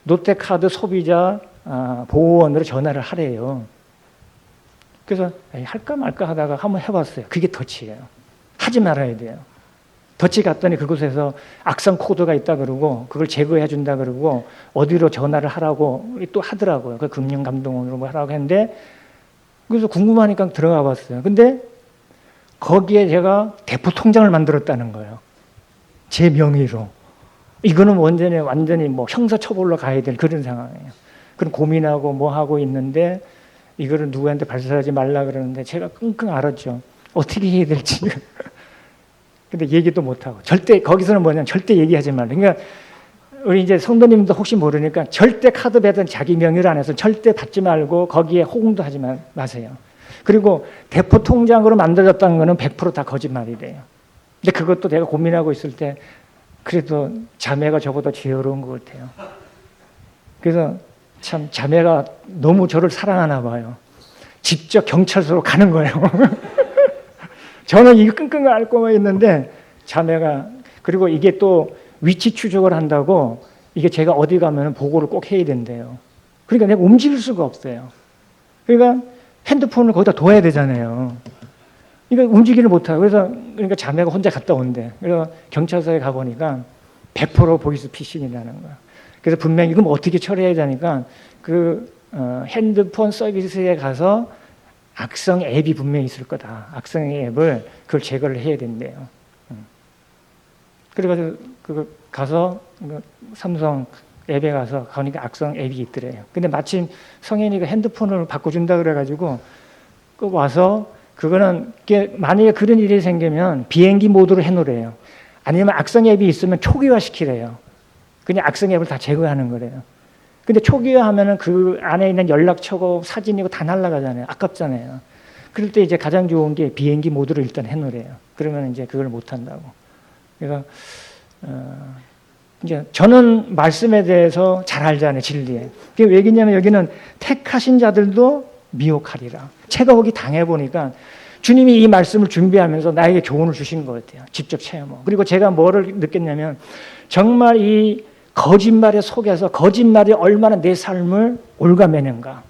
롯데카드 소비자 보호원으로 전화를 하래요. 그래서 할까 말까 하다가 한번 해봤어요. 그게 덫이에요. 하지 말아야 돼요. 덫이 갔더니 그곳에서 악성 코드가 있다 그러고 그걸 제거해 준다 그러고 어디로 전화를 하라고 또 하더라고요. 그 금융감독원으로 하라고 했는데 그래서 궁금하니까 들어가 봤어요. 근데 거기에 제가 대포 통장을 만들었다는 거예요. 제 명의로. 이거는 완전히 뭐 형사처벌로 가야 될 그런 상황이에요. 그럼 고민하고 뭐 하고 있는데 이거를 누구한테 발설하지 말라 그러는데 제가 끙끙 앓았죠. 어떻게 해야 될지. 근데 얘기도 못하고. 절대, 거기서는 뭐냐면 절대 얘기하지 말라. 그러니까 우리 이제 성도님도 혹시 모르니까 절대 카드 배달 자기 명의로 안 해서 절대 받지 말고 거기에 호응도 하지 마세요. 그리고 대포 통장으로 만들어졌다는 거는 100% 다 거짓말이래요. 근데 그것도 내가 고민하고 있을 때 그래도 자매가 저보다 지혜로운 것 같아요. 그래서 참 자매가 너무 저를 사랑하나 봐요. 직접 경찰서로 가는 거예요. 저는 이거 끙끙 앓고만 있는데 자매가 그리고 이게 또 위치 추적을 한다고 이게 제가 어디 가면 보고를 꼭 해야 된대요. 그러니까 내가 움직일 수가 없어요. 그러니까 핸드폰을 거기다 둬야 되잖아요. 그러니까 움직이를 못하고 그러니까 자매가 혼자 갔다 온대. 그래서 경찰서에 가보니까 100% 보이스피싱이라는 거야. 그래서 분명히 이건 어떻게 처리해야 되니까 핸드폰 서비스에 가서 악성 앱이 분명히 있을 거다. 악성 앱을 그걸 제거를 해야 된대요. 그래가지고 가서 삼성 앱에 가서 가니까 악성 앱이 있더래요. 근데 마침 성현이가 핸드폰을 바꿔준다 그래가지고 와서 그거는 만약에 그런 일이 생기면 비행기 모드로 해놓으래요. 아니면 악성 앱이 있으면 초기화 시키래요. 그냥 악성 앱을 다 제거하는 거래요. 근데 초기화하면은 그 안에 있는 연락처고 사진이고 다 날아가잖아요. 아깝잖아요. 그럴 때 이제 가장 좋은 게 비행기 모드로 일단 해놓으래요. 그러면 이제 그걸 못 한다고. 그러니까 이제 저는 말씀에 대해서 잘 알잖아요. 진리에. 그게 왜냐면 여기는 택하신 자들도 미혹하리라. 제가 거기 당해보니까 주님이 이 말씀을 준비하면서 나에게 교훈을 주신 것 같아요. 직접 체험하고. 그리고 제가 뭐를 느꼈냐면 정말 이 거짓말에 속여서 거짓말이 얼마나 내 삶을 올가매는가.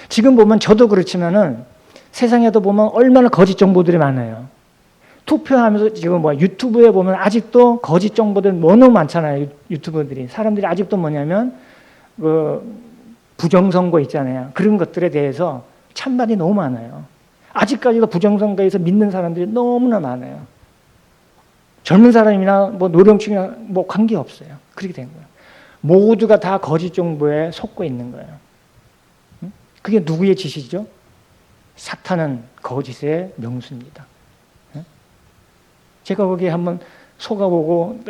지금 보면 저도 그렇지만은 세상에도 보면 얼마나 거짓 정보들이 많아요. 투표하면서 지금 유튜브에 보면 아직도 거짓 정보들 너무 많잖아요. 유튜버들이. 사람들이 아직도 뭐냐면 부정선거 있잖아요. 그런 것들에 대해서 찬반이 너무 많아요. 아직까지도 부정선거에서 믿는 사람들이 너무나 많아요. 젊은 사람이나 노령층이나 관계없어요. 그렇게 된 거예요. 모두가 다 거짓 정보에 속고 있는 거예요. 그게 누구의 짓이죠? 사탄은 거짓의 명수입니다. 제가 거기에 한번 속아보고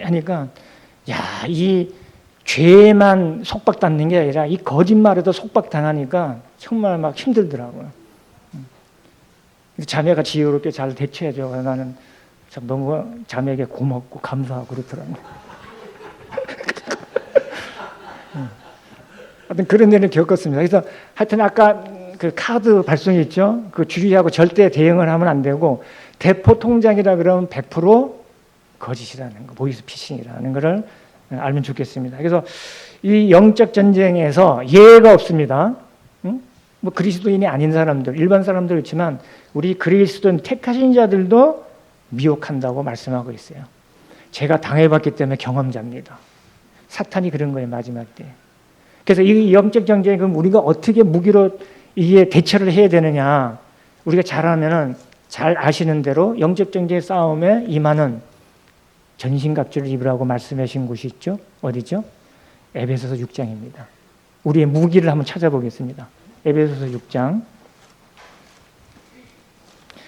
하니까 이 죄만 속박받는 게 아니라 이 거짓말에도 속박당하니까 정말 막 힘들더라고요. 자매가 지혜롭게 잘 대처해줘. 나는 참 너무 자매에게 고맙고 감사하고 그렇더라고요. 하여튼 그런 일을 겪었습니다. 그래서 하여튼 아까 그 카드 발송이 있죠. 그 주의하고 절대 대응을 하면 안 되고 대포 통장이라 그러면 100% 거짓이라는 거, 보이스피싱이라는 것을 알면 좋겠습니다. 그래서 이 영적 전쟁에서 예외가 없습니다. 그리스도인이 아닌 사람들, 일반 사람들 있지만 우리 그리스도인 택하신 자들도 미혹한다고 말씀하고 있어요. 제가 당해봤기 때문에 경험자입니다. 사탄이 그런 거예요, 마지막 때. 그래서 이 영적 전쟁에 그럼 우리가 어떻게 무기로 이게 대처를 해야 되느냐. 우리가 잘하면은 잘 아시는 대로 영적 전쟁의 싸움에 임하는 전신갑주를 입으라고 말씀하신 곳이 있죠. 어디죠? 에베소서 6장입니다. 우리의 무기를 한번 찾아보겠습니다. 에베소서 6장.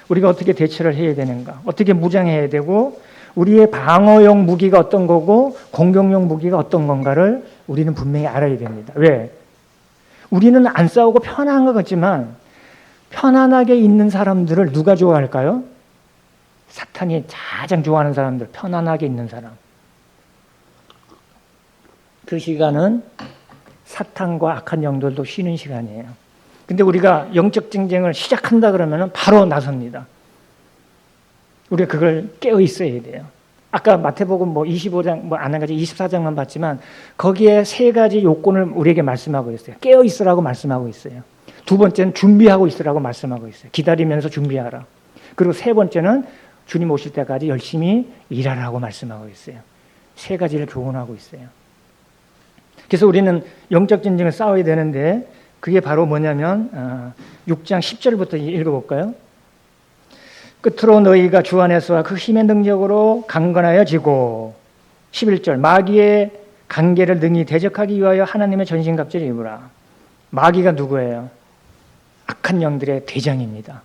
우리가 어떻게 대처를 해야 되는가? 어떻게 무장해야 되고 우리의 방어용 무기가 어떤 거고 공격용 무기가 어떤 건가를 우리는 분명히 알아야 됩니다. 왜? 우리는 안 싸우고 편한 것 같지만 편안하게 있는 사람들을 누가 좋아할까요? 사탄이 가장 좋아하는 사람들, 편안하게 있는 사람. 그 시간은 사탄과 악한 영들도 쉬는 시간이에요. 근데 우리가 영적 전쟁을 시작한다 그러면 바로 나섭니다. 우리가 그걸 깨어 있어야 돼요. 아까 마태복음 25장, 안 한 가지 24장만 봤지만 거기에 세 가지 요건을 우리에게 말씀하고 있어요. 깨어 있으라고 말씀하고 있어요. 두 번째는 준비하고 있으라고 말씀하고 있어요. 기다리면서 준비하라. 그리고 세 번째는 주님 오실 때까지 열심히 일하라고 말씀하고 있어요. 세 가지를 교훈하고 있어요. 그래서 우리는 영적 전쟁을 싸워야 되는데 그게 바로 뭐냐면 6장 10절부터 읽어볼까요? 끝으로 너희가 주 안에서와 그 힘의 능력으로 강건하여지고 11절 마귀의 관계를 능히 대적하기 위하여 하나님의 전신갑주를 입으라. 마귀가 누구예요? 악한 영들의 대장입니다.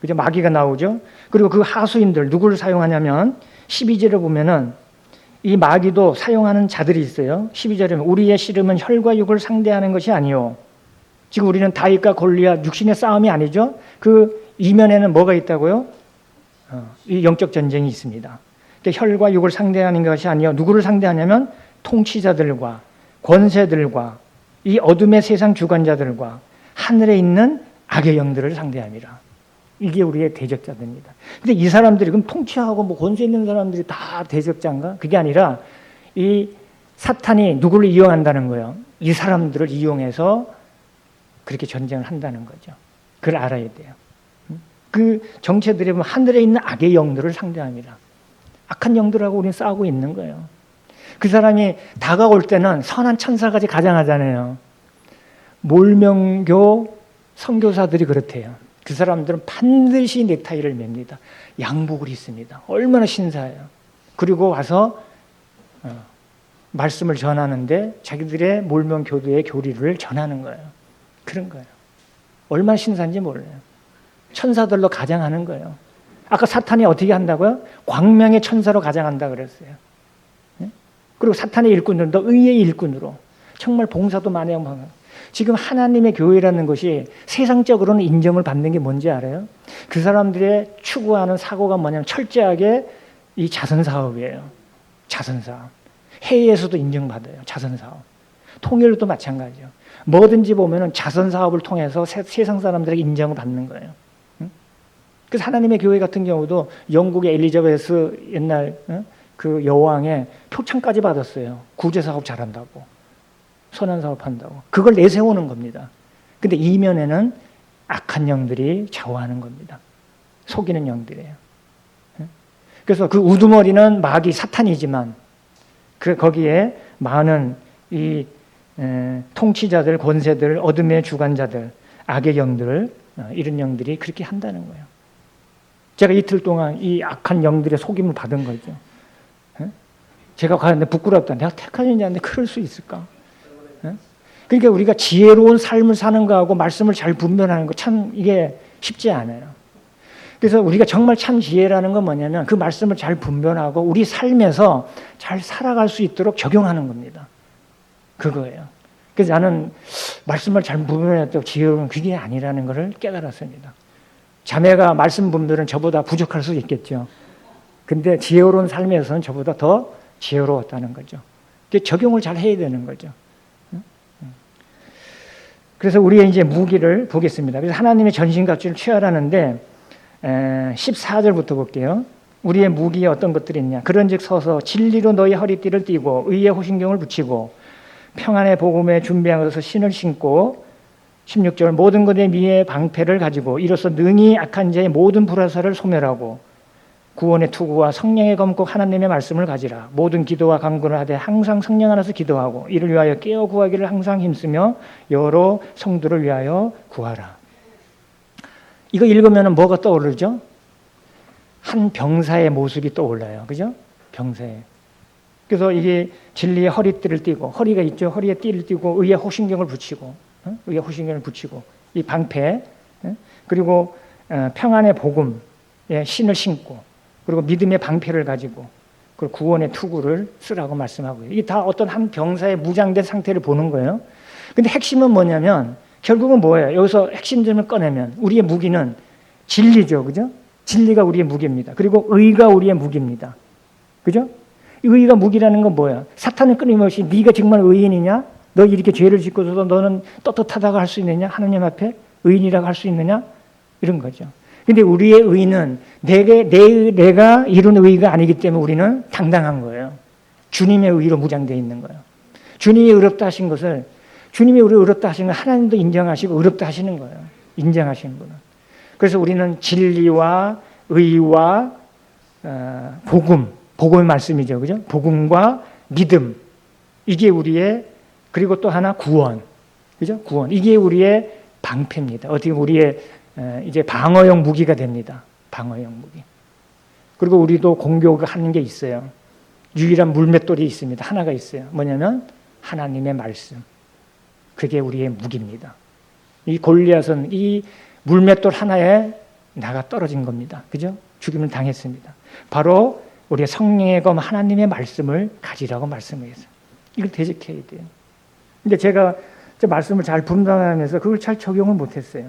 그죠? 마귀가 나오죠. 그리고 그 하수인들 누구를 사용하냐면 12절에 보면은 이 마귀도 사용하는 자들이 있어요. 12절에 우리의 씨름은 혈과 육을 상대하는 것이 아니요. 지금 우리는 다윗과 골리앗 육신의 싸움이 아니죠. 그 이면에는 뭐가 있다고요? 이 영적 전쟁이 있습니다. 그러니까 혈과 육을 상대하는 것이 아니요. 누구를 상대하냐면 통치자들과 권세들과 이 어둠의 세상 주관자들과 하늘에 있는 악의 영들을 상대합니다. 이게 우리의 대적자들입니다. 근데 이 사람들이 그럼 통치하고 권세 있는 사람들이 다 대적자인가? 그게 아니라 이 사탄이 누구를 이용한다는 거예요. 이 사람들을 이용해서 그렇게 전쟁을 한다는 거죠. 그걸 알아야 돼요. 그 정체들이 보면 하늘에 있는 악의 영들을 상대합니다. 악한 영들하고 우리는 싸우고 있는 거예요. 그 사람이 다가올 때는 선한 천사까지 가장하잖아요. 몰명교 선교사들이 그렇대요. 그 사람들은 반드시 넥타이를 맵니다. 양복을 입습니다. 얼마나 신사해요. 그리고 와서 말씀을 전하는데 자기들의 몰명교도의 교리를 전하는 거예요. 그런 거예요. 얼마나 신사인지 몰라요. 천사들로 가장하는 거예요. 아까 사탄이 어떻게 한다고요? 광명의 천사로 가장한다 그랬어요. 그리고 사탄의 일꾼들도 의의 일꾼으로 정말 봉사도 많이 하고 지금 하나님의 교회라는 것이 세상적으로는 인정을 받는 게 뭔지 알아요? 그 사람들의 추구하는 사고가 뭐냐면 철저하게 이 자선사업이에요. 자선사업. 해외에서도 인정받아요. 자선사업. 통일도 마찬가지죠. 뭐든지 보면은 자선사업을 통해서 세상 사람들에게 인정을 받는 거예요. 그래서 하나님의 교회 같은 경우도 영국의 엘리자베스 옛날 그 여왕의 표창까지 받았어요. 구제사업 잘한다고. 선한사업 한다고. 그걸 내세우는 겁니다. 근데 이면에는 악한 영들이 좌우하는 겁니다. 속이는 영들이에요. 그래서 그 우두머리는 마귀 사탄이지만 거기에 많은 이 통치자들, 권세들, 어둠의 주관자들, 악의 영들, 이런 영들이 그렇게 한다는 거예요. 제가 이틀 동안 이 악한 영들의 속임을 받은 거죠. 제가 가는데 부끄럽다. 내가 택한 인이 아닌데 그럴 수 있을까? 그러니까 우리가 지혜로운 삶을 사는 거하고 말씀을 잘 분별하는 거 참 이게 쉽지 않아요. 그래서 우리가 정말 참 지혜라는 건 뭐냐면 그 말씀을 잘 분별하고 우리 삶에서 잘 살아갈 수 있도록 적용하는 겁니다. 그거예요. 그래서 나는 말씀을 잘 분별했다고 지혜로운 그게 아니라는 것을 깨달았습니다. 자매가 말씀 분별은 저보다 부족할 수 있겠죠. 근데 지혜로운 삶에서는 저보다 더 지혜로웠다는 거죠. 적용을 잘 해야 되는 거죠. 그래서 우리의 이제 무기를 보겠습니다. 그래서 하나님의 전신갑주를 취하라는데 14절부터 볼게요. 우리의 무기에 어떤 것들이 있냐. 그런즉 서서 진리로 너희 허리띠를 띠고 의의 호신경을 붙이고 평안의 복음에 준비한 것을 신을 신고 16절 모든 것의 미의 방패를 가지고 이로써 능히 악한 자의 모든 불화살을 소멸하고 구원의 투구와 성령의 검 꼭 하나님의 말씀을 가지라. 모든 기도와 간구를 하되 항상 성령 안에서 기도하고 이를 위하여 깨어 구하기를 항상 힘쓰며 여러 성도를 위하여 구하라. 이거 읽으면 뭐가 떠오르죠? 한 병사의 모습이 떠올라요. 그죠? 병사의. 그래서 이게 진리의 허리띠를 띠고, 허리가 있죠? 허리에 띠를 띠고 의의 호신경을 붙이고, 의의 호신경을 붙이고, 이 방패, 그리고 평안의 복음, 신을 신고, 그리고 믿음의 방패를 가지고, 그리고 구원의 투구를 쓰라고 말씀하고요. 이게 다 어떤 한 병사의 무장된 상태를 보는 거예요. 근데 핵심은 뭐냐면, 결국은 뭐예요? 여기서 핵심점을 꺼내면, 우리의 무기는 진리죠. 그죠? 진리가 우리의 무기입니다. 그리고 의가 우리의 무기입니다. 그죠? 의가 무기라는 건 뭐야? 사탄은 끊임없이 네가 정말 의인이냐? 너 이렇게 죄를 짓고서도 너는 떳떳하다고 할 수 있느냐? 하나님 앞에 의인이라고 할 수 있느냐? 이런 거죠. 근데 우리의 의는 내가 이룬 의가 아니기 때문에 우리는 당당한 거예요. 주님의 의로 무장되어 있는 거예요. 주님이 의롭다 하신 것을, 주님이 우리 의롭다 하신 걸 하나님도 인정하시고 의롭다 하시는 거예요. 인정하시는 분은. 그래서 우리는 진리와 의와 복음의 말씀이죠. 그죠? 복음과 믿음. 이게 우리의, 그리고 또 하나 구원. 그죠? 구원. 이게 우리의 방패입니다. 어떻게 우리의 이제 방어용 무기가 됩니다. 방어용 무기. 그리고 우리도 공격하는 게 있어요. 유일한 물맷돌이 있습니다. 하나가 있어요. 뭐냐면 하나님의 말씀. 그게 우리의 무기입니다. 이 골리앗은 이 물맷돌 하나에 나가 떨어진 겁니다. 그죠? 죽임을 당했습니다. 바로 우리의 성령의 검 하나님의 말씀을 가지라고 말씀했어요. 이걸 대적해야 돼요. 근데 제가 말씀을 잘 분단하면서 그걸 잘 적용을 못했어요.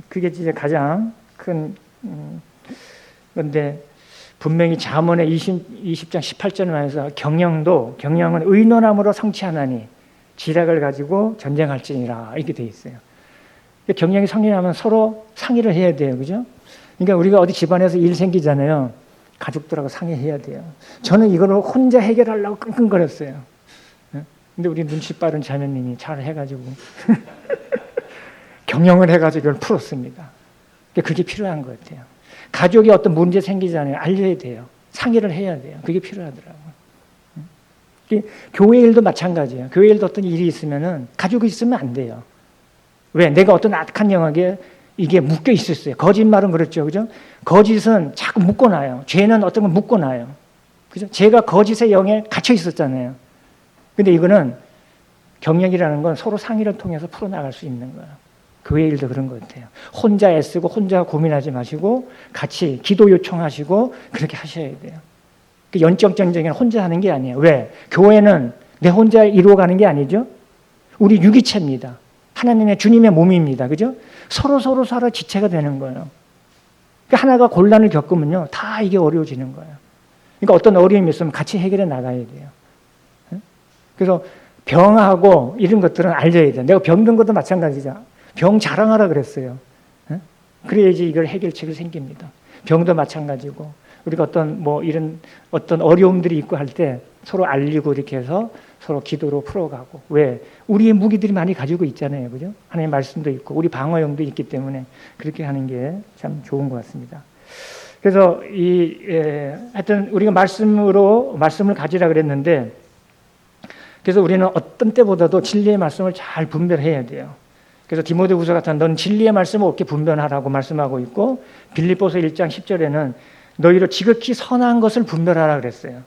그게 이제 가장 큰 그런데 분명히 잠언의 20장 18절을 말해서 경영은 의논함으로 성취하나니 지략을 가지고 전쟁할지니라 이렇게 돼 있어요. 경영이 성립하면 서로 상의를 해야 돼요. 그죠? 그러니까 우리가 어디 집안에서 일 생기잖아요. 가족들하고 상의해야 돼요. 저는 이걸 혼자 해결하려고 끙끙거렸어요. 근데 우리 눈치 빠른 자매님이 잘 해가지고 경영을 해가지고 이걸 풀었습니다. 그게 필요한 것 같아요. 가족이 어떤 문제 생기잖아요. 알려야 돼요. 상의를 해야 돼요. 그게 필요하더라고요. 교회 일도 마찬가지예요. 교회 일도 어떤 일이 있으면은 가족이 있으면 안 돼요. 왜? 내가 어떤 악한 영역에 이게 묶여 있었어요. 거짓말은 그렇죠. 그죠? 거짓은 자꾸 묶어놔요. 죄는 어떤 건 묶어놔요. 그죠? 죄가 거짓의 영에 갇혀 있었잖아요. 근데 이거는 경영이라는 건 서로 상의를 통해서 풀어나갈 수 있는 거예요. 교회 일도 그런 것 같아요. 혼자 애쓰고 혼자 고민하지 마시고 같이 기도 요청하시고 그렇게 하셔야 돼요. 영적 전쟁은 혼자 하는 게 아니에요. 왜? 교회는 내 혼자 이루어가는 게 아니죠. 우리 유기체입니다. 하나님의 주님의 몸입니다. 그죠? 서로 지체가 되는 거예요. 그러니까 하나가 곤란을 겪으면요. 다 이게 어려워지는 거예요. 그러니까 어떤 어려움이 있으면 같이 해결해 나가야 돼요. 그래서 병하고 이런 것들은 알려야 돼요. 내가 병든 것도 마찬가지죠. 병 자랑하라 그랬어요. 그래야지 이걸 해결책이 생깁니다. 병도 마찬가지고 우리가 이런 어떤 어려움들이 있고 할 때 서로 알리고 이렇게 해서 서로 기도로 풀어가고. 왜? 우리의 무기들이 많이 가지고 있잖아요. 그죠? 하나님의 말씀도 있고 우리 방어용도 있기 때문에 그렇게 하는 게 참 좋은 것 같습니다. 그래서 하여튼 우리가 말씀을 가지라 그랬는데, 그래서 우리는 어떤 때보다도 진리의 말씀을 잘 분별해야 돼요. 그래서 디모데후서 같은 넌 진리의 말씀을 옳게 분별하라고 말씀하고 있고, 빌립보서 1장 10절에는 너희로 지극히 선한 것을 분별하라 그랬어요.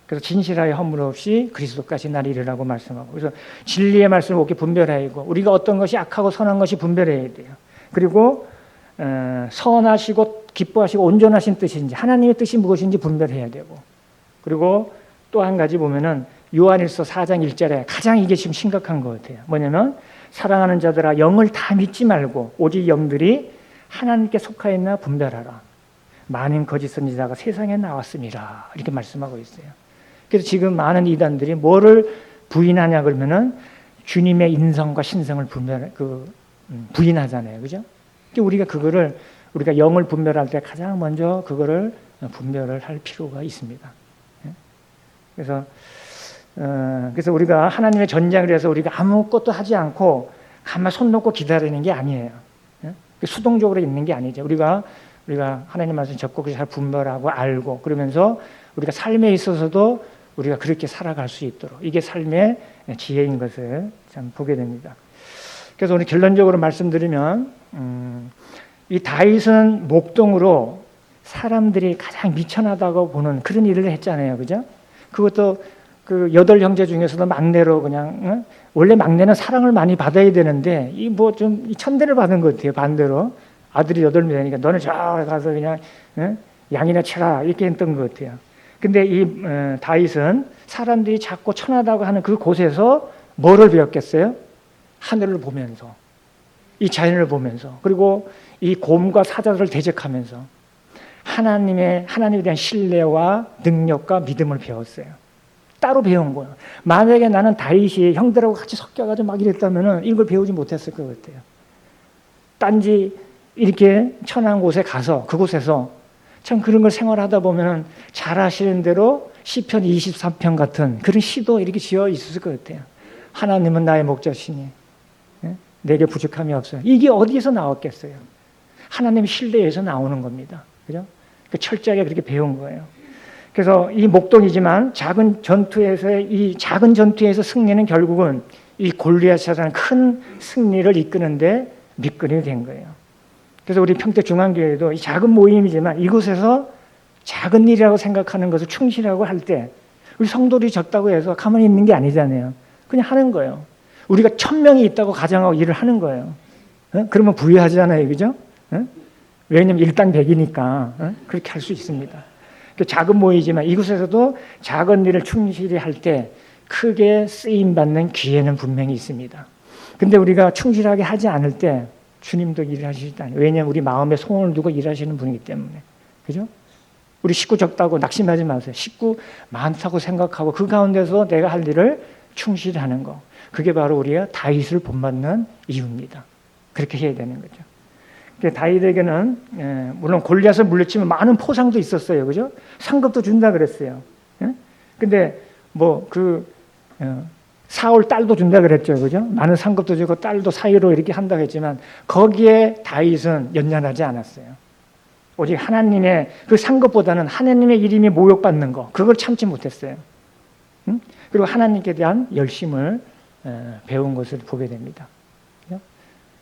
그래서 진실하여 허물 없이 그리스도까지 날 이르라고 말씀하고, 그래서 진리의 말씀을 옳게 분별해야고, 우리가 어떤 것이 악하고 선한 것이 분별해야 돼요. 그리고 선하시고 기뻐하시고 온전하신 뜻인지 하나님의 뜻이 무엇인지 분별해야 되고, 그리고 또 한 가지 보면은 요한일서 4장 1절에 가장 이게 지금 심각한 것 같아요. 뭐냐면 사랑하는 자들아 영을 다 믿지 말고 오직 영들이 하나님께 속하였나 분별하라. 많은 거짓 선지자가 세상에 나왔습니다. 이렇게 말씀하고 있어요. 그래서 지금 많은 이단들이 뭐를 부인하냐 그러면은 주님의 인성과 신성을 부인하잖아요. 그죠? 우리가 영을 분별할 때 가장 먼저 그거를 분별을 할 필요가 있습니다. 그래서 우리가 하나님의 전쟁을 해서 우리가 아무것도 하지 않고 가만 손 놓고 기다리는 게 아니에요. 수동적으로 있는 게 아니죠. 우리가 우리가 하나님 말씀 적극적으로 잘 분별하고 알고 그러면서 우리가 삶에 있어서도 우리가 그렇게 살아갈 수 있도록 이게 삶의 지혜인 것을 참 보게 됩니다. 그래서 오늘 결론적으로 말씀드리면 이 다윗은 목동으로 사람들이 가장 미천하다고 보는 그런 일을 했잖아요, 그죠? 그것도 그 8형제 중에서도 막내로 그냥 원래 막내는 사랑을 많이 받아야 되는데 이 뭐 좀 천대를 받은 것 같아요. 반대로 아들이 8명이니까 너는 저 가서 그냥 양이나 쳐라 이렇게 했던 것 같아요. 근데 이 다윗은 사람들이 작고 천하다고 하는 그 곳에서 뭐를 배웠겠어요? 하늘을 보면서 이 자연을 보면서 그리고 이 곰과 사자들을 대적하면서 하나님에 대한 신뢰와 능력과 믿음을 배웠어요. 따로 배운 거예요. 만약에 나는 다윗이 형들하고 같이 섞여가지고 막 이랬다면 이걸 배우지 못했을 것 같아요. 딴지 이렇게 천한 곳에 가서 그곳에서 참 그런 걸 생활하다 보면 잘 아시는 대로 시편 23편 같은 그런 시도 이렇게 지어 있을 것 같아요. 하나님은 나의 목자시니 내게 부족함이 없어요. 이게 어디에서 나왔겠어요? 하나님 신뢰에서 나오는 겁니다. 그죠? 철저하게 그렇게 배운 거예요. 그래서 이 목동이지만 작은 전투에서 승리는 결국은 이 골리앗이라는 큰 승리를 이끄는데 밑거름이 된 거예요. 그래서 우리 평택중앙교회도 이 작은 모임이지만 이곳에서 작은 일이라고 생각하는 것을 충실하고 할 때 우리 성도들이 적다고 해서 가만히 있는 게 아니잖아요. 그냥 하는 거예요. 우리가 1000명이 있다고 가정하고 일을 하는 거예요. 그러면 부유하잖아요. 그죠? 왜냐하면 일당 100이니까 그렇게 할 수 있습니다. 작은 모임이지만 이곳에서도 작은 일을 충실히 할 때 크게 쓰임받는 기회는 분명히 있습니다. 근데 우리가 충실하게 하지 않을 때 주님도 일을 하시지 않아요. 왜냐하면 우리 마음에 소원을 두고 일하시는 분이기 때문에. 그죠? 우리 식구 적다고 낙심하지 마세요. 식구 많다고 생각하고 그 가운데서 내가 할 일을 충실히 하는 거. 그게 바로 우리가 다윗을 본받는 이유입니다. 그렇게 해야 되는 거죠. 다윗에게는 물론 골리앗을 물리치면 많은 포상도 있었어요, 그죠? 상급도 준다 그랬어요. 근데 뭐 사울 딸도 준다 그랬죠, 그죠? 많은 상급도 주고 딸도 사위로 이렇게 한다고 했지만 거기에 다윗은 연연하지 않았어요. 오직 하나님의 그 상급보다는 하나님의 이름이 모욕받는 거 그걸 참지 못했어요. 그리고 하나님께 대한 열심을 배운 것을 보게 됩니다.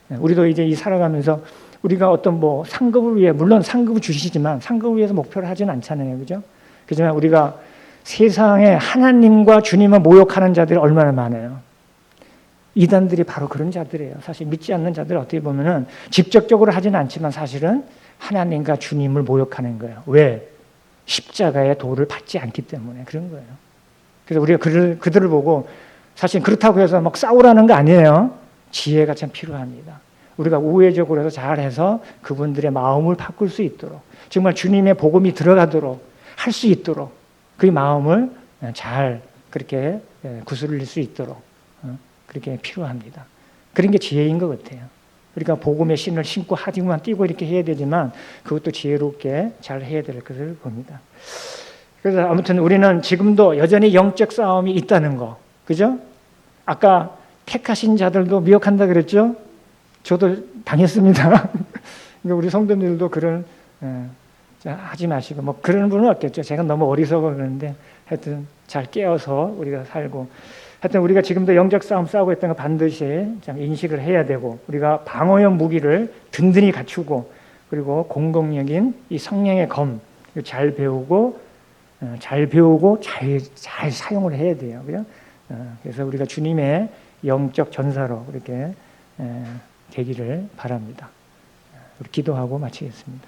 우리도 이제 이 살아가면서 우리가 어떤 뭐 상급을 위해 물론 상급을 주시지만 상급을 위해서 목표를 하지는 않잖아요, 그죠? 그렇지만 우리가 세상에 하나님과 주님을 모욕하는 자들이 얼마나 많아요. 이단들이 바로 그런 자들이에요. 사실 믿지 않는 자들 어떻게 보면은 직접적으로 하지는 않지만 사실은 하나님과 주님을 모욕하는 거예요. 왜? 십자가의 도를 받지 않기 때문에 그런 거예요. 그래서 우리가 그들을 보고 사실 그렇다고 해서 막 싸우라는 거 아니에요. 지혜가 참 필요합니다. 우리가 우회적으로 해서 잘해서 그분들의 마음을 바꿀 수 있도록 정말 주님의 복음이 들어가도록 할 수 있도록 그 마음을 잘 그렇게 구슬릴 수 있도록 그렇게 필요합니다. 그런 게 지혜인 것 같아요. 그러니까 복음의 신을 신고 하딩만 띄고 이렇게 해야 되지만 그것도 지혜롭게 잘 해야 될 것을 봅니다. 그래서 아무튼 우리는 지금도 여전히 영적 싸움이 있다는 거, 그죠? 아까 택하신 자들도 미혹한다 그랬죠? 저도 당했습니다. 그러니까 우리 성도님들도 그런 하지 마시고 뭐 그런 분은 없겠죠. 제가 너무 어리석어 그러는데 하여튼 잘 깨어서 우리가 살고 하여튼 우리가 지금도 영적 싸움 싸우고 있다는 거 반드시 참 인식을 해야 되고 우리가 방어용 무기를 든든히 갖추고 그리고 공공력인 이 성령의 검 잘 배우고 잘 사용을 해야 돼요. 그죠? 그래서 우리가 주님의 영적 전사로 이렇게 되기를 바랍니다. 우리 기도하고 마치겠습니다.